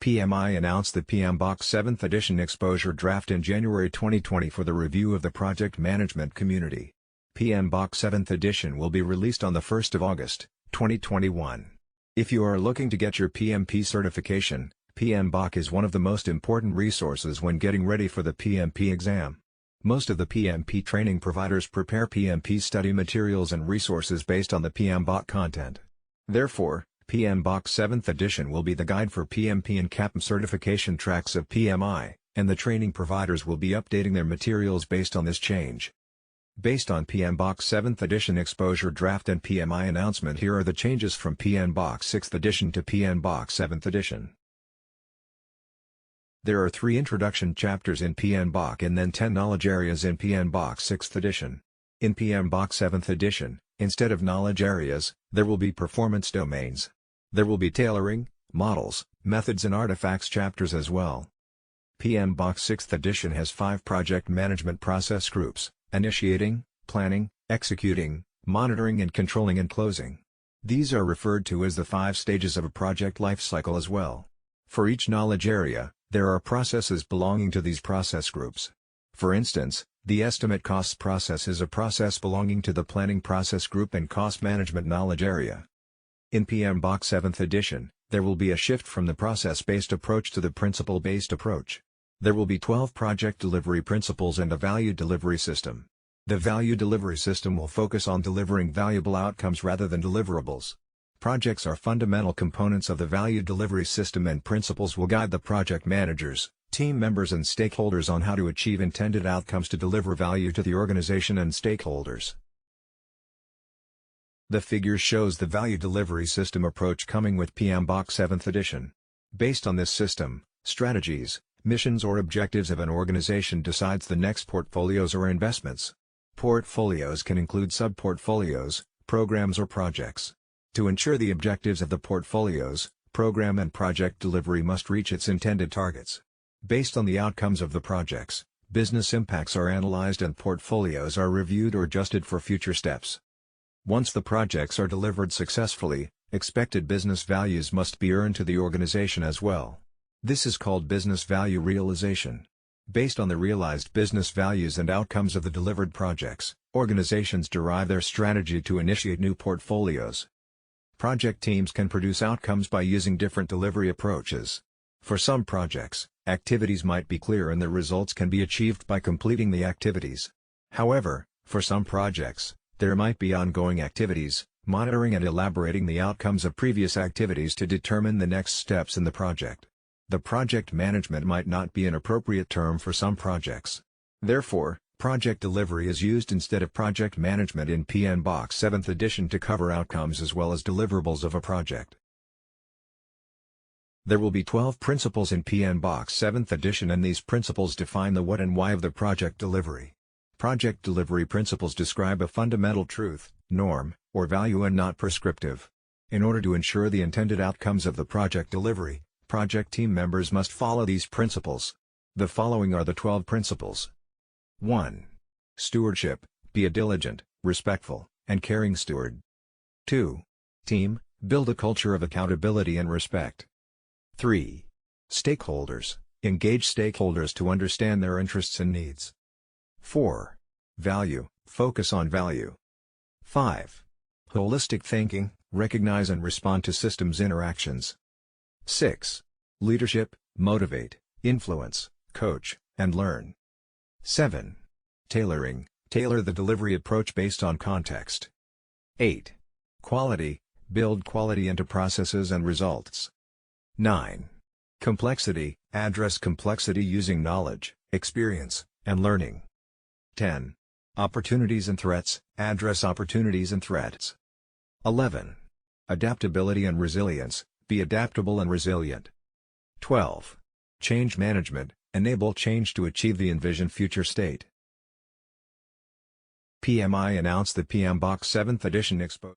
PMI announced the PMBOK 7th edition exposure draft in January 2020 for the review of the project management community. PMBOK 7th edition will be released on the 1st of August, 2021. If you are looking to get your PMP certification, PMBOK is one of the most important resources when getting ready for the PMP exam. Most of the PMP training providers prepare PMP study materials and resources based on the PMBOK content. Therefore, PMBOK 7th edition will be the guide for PMP and CAPM certification tracks of PMI, and the training providers will be updating their materials based on this change. Based on PMBOK 7th edition exposure draft and PMI announcement, here are the changes from PMBOK 6th edition to PMBOK 7th edition. There are 3 introduction chapters in PMBOK and then 10 knowledge areas in PMBOK 6th edition. In PMBOK 7th edition, instead of knowledge areas, there will be performance domains. There will be tailoring, models, methods and artifacts chapters as well. PMBOK 6th edition has 5 project management process groups: initiating, planning, executing, monitoring and controlling and closing. These are referred to as the 5 stages of a project lifecycle as well. For each knowledge area, there are processes belonging to these process groups. For instance, the estimate costs process is a process belonging to the planning process group and cost management knowledge area. In PMBOK 7th edition, there will be a shift from the process-based approach to the principle-based approach. There will be 12 project delivery principles and a value delivery system. The value delivery system will focus on delivering valuable outcomes rather than deliverables. Projects are fundamental components of the value delivery system, and principles will guide the project managers, team members and stakeholders on how to achieve intended outcomes to deliver value to the organization and stakeholders. The figure shows the value delivery system approach coming with PMBOK 7th edition. Based on this system, strategies, missions or objectives of an organization decides the next portfolios or investments. Portfolios can include sub-portfolios, programs or projects. To ensure the objectives of the portfolios, program and project delivery must reach its intended targets. Based on the outcomes of the projects, business impacts are analyzed and portfolios are reviewed or adjusted for future steps. Once the projects are delivered successfully, expected business values must be earned to the organization as well. This is called business value realization. Based on the realized business values and outcomes of the delivered projects, organizations derive their strategy to initiate new portfolios. Project teams can produce outcomes by using different delivery approaches. For some projects, activities might be clear and the results can be achieved by completing the activities. However, for some projects, there might be ongoing activities, monitoring and elaborating the outcomes of previous activities to determine the next steps in the project. The project management might not be an appropriate term for some projects. Therefore, project delivery is used instead of project management in PMBOK 7th edition to cover outcomes as well as deliverables of a project. There will be 12 principles in PMBOK 7th edition, and these principles define the what and why of the project delivery. Project delivery principles describe a fundamental truth, norm, or value and not prescriptive. In order to ensure the intended outcomes of the project delivery, project team members must follow these principles. The following are the 12 principles. 1. Stewardship: be a diligent, respectful, and caring steward. 2. Team: build a culture of accountability and respect. 3. Stakeholders: engage stakeholders to understand their interests and needs. 4. Value: focus on value. 5. Holistic thinking: recognize and respond to systems interactions. 6. Leadership: motivate, influence, coach, and learn. 7. Tailoring: tailor the delivery approach based on context. 8. Quality: build quality into processes and results. 9. Complexity: address complexity using knowledge, experience, and learning. 10. Opportunities and threats: address opportunities and threats. 11. Adaptability and resilience: be adaptable and resilient. 12. Change management: enable change to achieve the envisioned future state. PMI announced the PMBOK 7th edition expo.